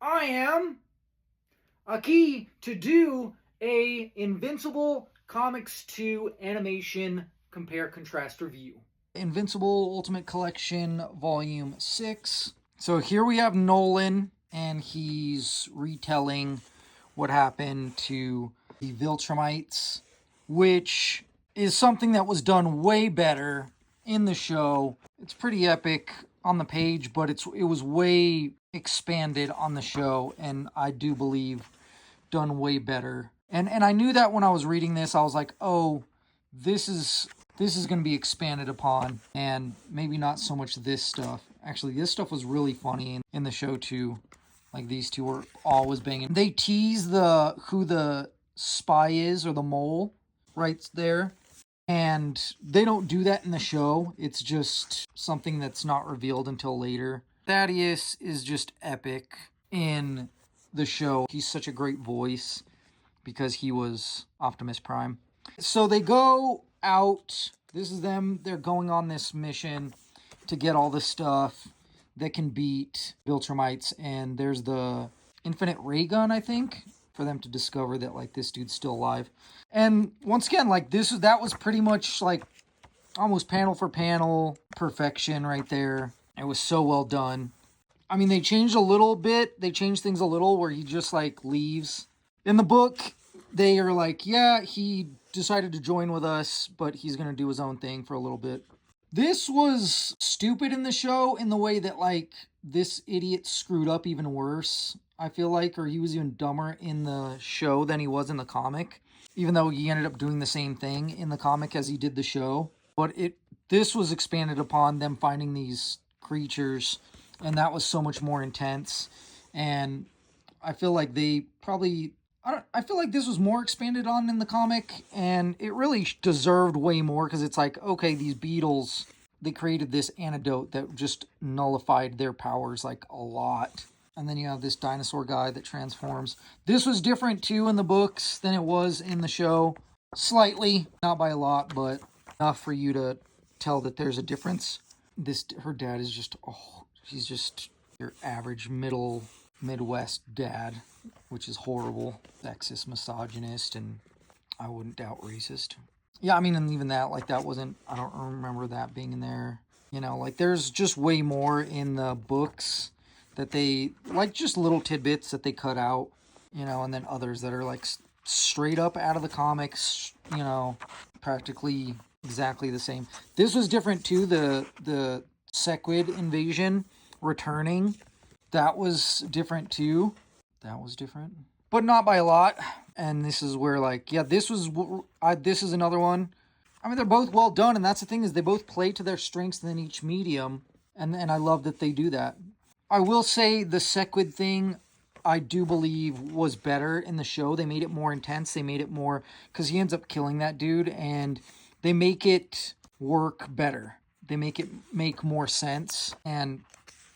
I am a key to do a Invincible Comics 2 animation compare contrast review. Invincible Ultimate Collection Volume 6. So here we have Nolan, and he's retelling what happened to the Viltrumites, which is something that was done way better in the show. It's pretty epic on the page, but it was way expanded on the show, and I do believe done way better. And I knew that when I was reading this, I was like, oh, this is going to be expanded upon, and maybe not so much this stuff. Actually, this stuff was really funny in the show too. Like, these two were always banging. They tease who the spy is, or the mole right there. And they don't do that in the show. It's just something that's not revealed until later. Thaddeus is just epic in the show. He's such a great voice because he was Optimus Prime. So they go out. This is them. They're going on this mission to get all this stuff that can beat Viltrumites. And there's the infinite ray gun, I think, for them to discover that, like, this dude's still alive. And once again, like, that was pretty much like almost panel for panel perfection right there. It was so well done. I mean, they changed a little bit. They changed things a little where he just, like, leaves. In the book, they are like, yeah, he decided to join with us, but he's going to do his own thing for a little bit. This was stupid in the show in the way that, like, this idiot screwed up even worse, I feel like, or he was even dumber in the show than he was in the comic, even though he ended up doing the same thing in the comic as he did the show. But this was expanded upon, them finding these creatures, and that was so much more intense. And I feel like they probably... I feel like this was more expanded on in the comic, and it really deserved way more, because it's like, okay, these beetles, they created this antidote that just nullified their powers, like, a lot. And then you have this dinosaur guy that transforms. This was different, too, in the books than it was in the show. Slightly, not by a lot, but enough for you to tell that there's a difference. Her dad is just, she's just your average Midwest dad, which is horrible, sexist, misogynist, and I wouldn't doubt racist. Yeah, I mean, and even that, like, that wasn't, I don't remember that being in there. You know, like, there's just way more in the books that they, like, just little tidbits that they cut out, you know, and then others that are, like, straight up out of the comics, you know, practically exactly the same. This was different, too, the Sequid invasion returning. That was different, too. That was different, but not by a lot. And this is where, like, yeah, this is another one. I mean, they're both well done, and that's the thing, is they both play to their strengths in each medium, and I love that they do that. I will say the Sequid thing, I do believe, was better in the show. They made it more intense. They made it more, because he ends up killing that dude, and they make it work better. They make it make more sense, and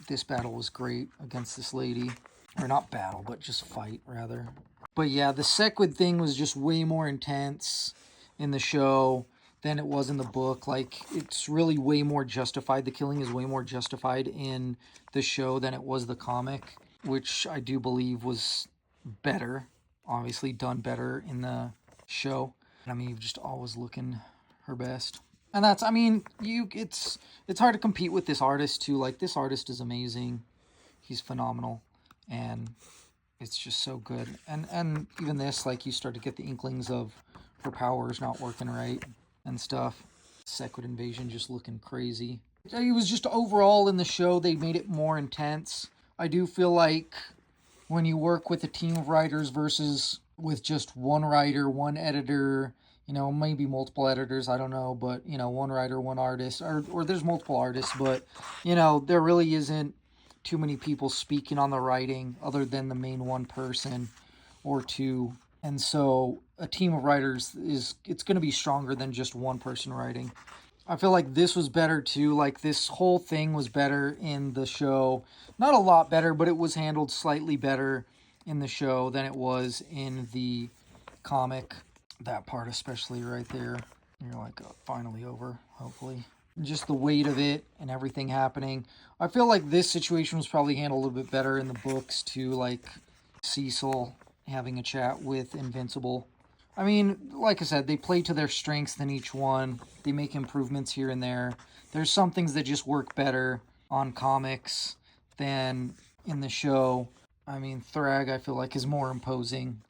this battle was great against this lady. Or not battle, but just fight, rather. But yeah, the Sequid thing was just way more intense in the show than it was in the book. Like, it's really way more justified. The killing is way more justified in the show than it was the comic, which I do believe was better. Obviously done better in the show. I mean, you've just always looking her best. And that's, I mean, it's hard to compete with this artist, too. Like, this artist is amazing. He's phenomenal. And it's just so good. And even this, like, you start to get the inklings of her powers not working right and stuff. Sequid invasion just looking crazy. It was just overall in the show, they made it more intense. I do feel like when you work with a team of writers versus with just one writer, one editor, you know, maybe multiple editors, I don't know, but, you know, one writer, one artist, or there's multiple artists, but, you know, there really isn't too many people speaking on the writing other than the main one person or two. And so a team of writers it's going to be stronger than just one person writing. I feel like this was better too. Like, this whole thing was better in the show. Not a lot better, but it was handled slightly better in the show than it was in the comic. That part especially right there. You're like, oh, finally over, hopefully. just the weight of it and everything happening. I feel like this situation was probably handled a little bit better in the books too, like Cecil having a chat with Invincible. I mean, like I said, they play to their strengths in each one. They make improvements here and there. There's some things that just work better on comics than in the show. I mean, Thrag, I feel like, is more imposing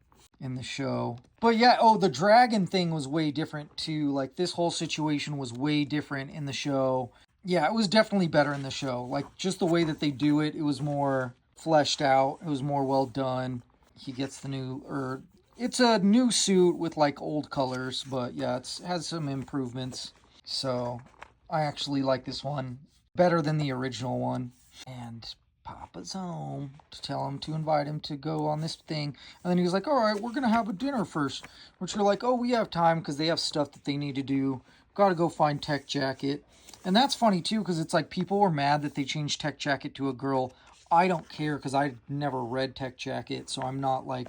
in the show. But yeah, oh, the dragon thing was way different too. Like, this whole situation was way different in the show. Yeah, it was definitely better in the show. Like, just the way that they do it, it was more fleshed out. It was more well done. He gets the new, or it's a new suit with like old colors, but yeah, it has some improvements. So I actually like this one better than the original one. And Papa's home to tell him to invite him to go on this thing. And then he was like, all right, we're going to have a dinner first. Which you're like, oh, we have time because they have stuff that they need to do. Got to go find Tech Jacket. And that's funny too because it's like people were mad that they changed Tech Jacket to a girl. I don't care because I never read Tech Jacket, so I'm not like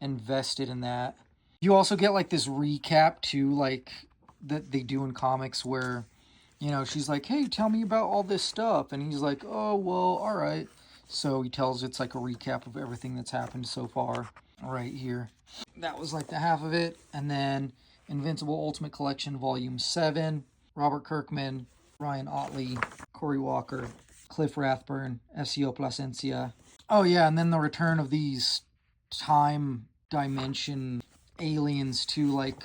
invested in that. You also get like this recap too, like that they do in comics where, you know, she's like, hey, tell me about all this stuff. And he's like, oh, well, all right. So he tells it's like a recap of everything that's happened so far right here. That was like the half of it. And then Invincible Ultimate Collection Volume 7, Robert Kirkman, Ryan Otley, Corey Walker, Cliff Rathburn, FCO Placencia. Oh, yeah, and then the return of these time dimension aliens to, like,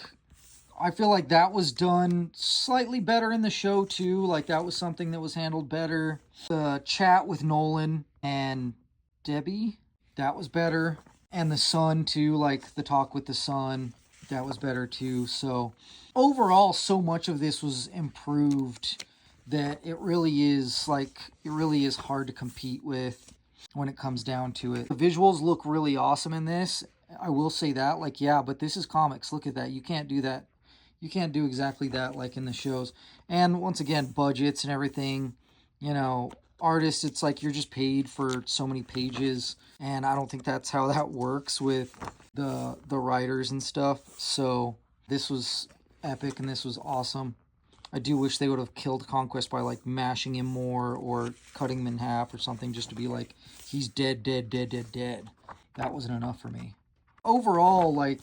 I feel like that was done slightly better in the show too. Like that was something that was handled better. The chat with Nolan and Debbie, that was better. And the son too, like the talk with the son, that was better too. So overall, so much of this was improved that it really is hard to compete with when it comes down to it. The visuals look really awesome in this. I will say that, like, yeah, but this is comics. Look at that. You can't do that. You can't do exactly that like in the shows. And once again, budgets and everything, you know, artists, it's like you're just paid for so many pages. And I don't think that's how that works with the writers and stuff. So this was epic and this was awesome. I do wish they would have killed Conquest by like mashing him more or cutting him in half or something just to be like, he's dead, dead, dead, dead, dead. That wasn't enough for me. Overall, like,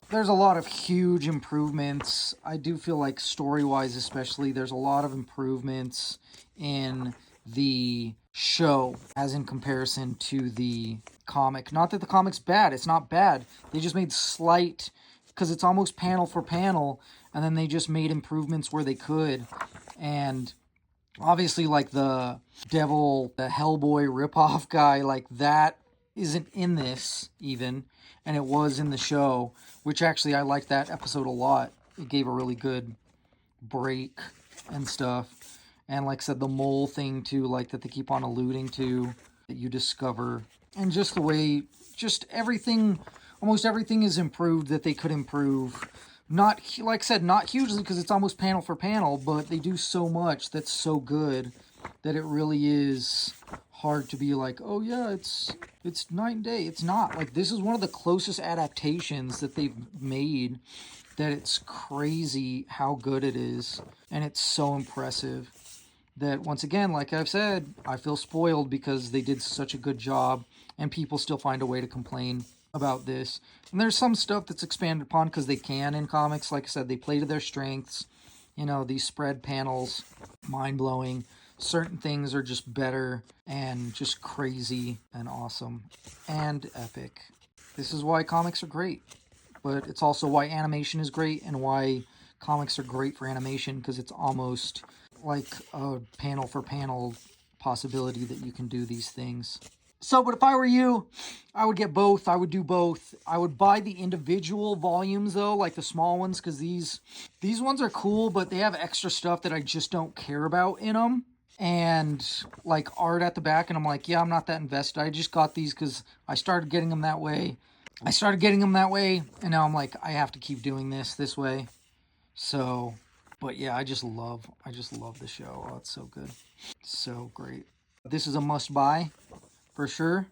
there's a lot of huge improvements. I do feel like story-wise especially, there's a lot of improvements in the show as in comparison to the comic. Not that the comic's bad. It's not bad. They just made slight, because it's almost panel for panel, and then they just made improvements where they could. And obviously, like, the Devil, the Hellboy ripoff guy, like, that isn't in this, even. And it was in the show, which actually I liked that episode a lot. It gave a really good break and stuff. And like I said, the mole thing too, like that they keep on alluding to, that you discover. And just the way, just everything, almost everything is improved that they could improve. Not, like I said, not hugely because it's almost panel for panel, but they do so much that's so good that it really is hard to be like, oh yeah, it's night and day. It's not. Like, this is one of the closest adaptations that they've made, that it's crazy how good it is, and it's so impressive that, once again, like I've said, I feel spoiled because they did such a good job and people still find a way to complain about this. And there's some stuff that's expanded upon because they can in comics. Like I said, they play to their strengths. You know, these spread panels, mind-blowing. Certain things are just better and just crazy and awesome and epic. This is why comics are great. But it's also why animation is great and why comics are great for animation, because it's almost like a panel for panel possibility that you can do these things. So, but if I were you, I would get both. I would do both. I would buy the individual volumes, though, like the small ones, because these ones are cool, but they have extra stuff that I just don't care about in them. And, like, art at the back, and I'm like, yeah, I'm not that invested. I just got these because I started getting them that way. And now I'm like, I have to keep doing this way. So, but yeah, I just love the show. Oh, it's so good. So great. This is a must-buy. For sure.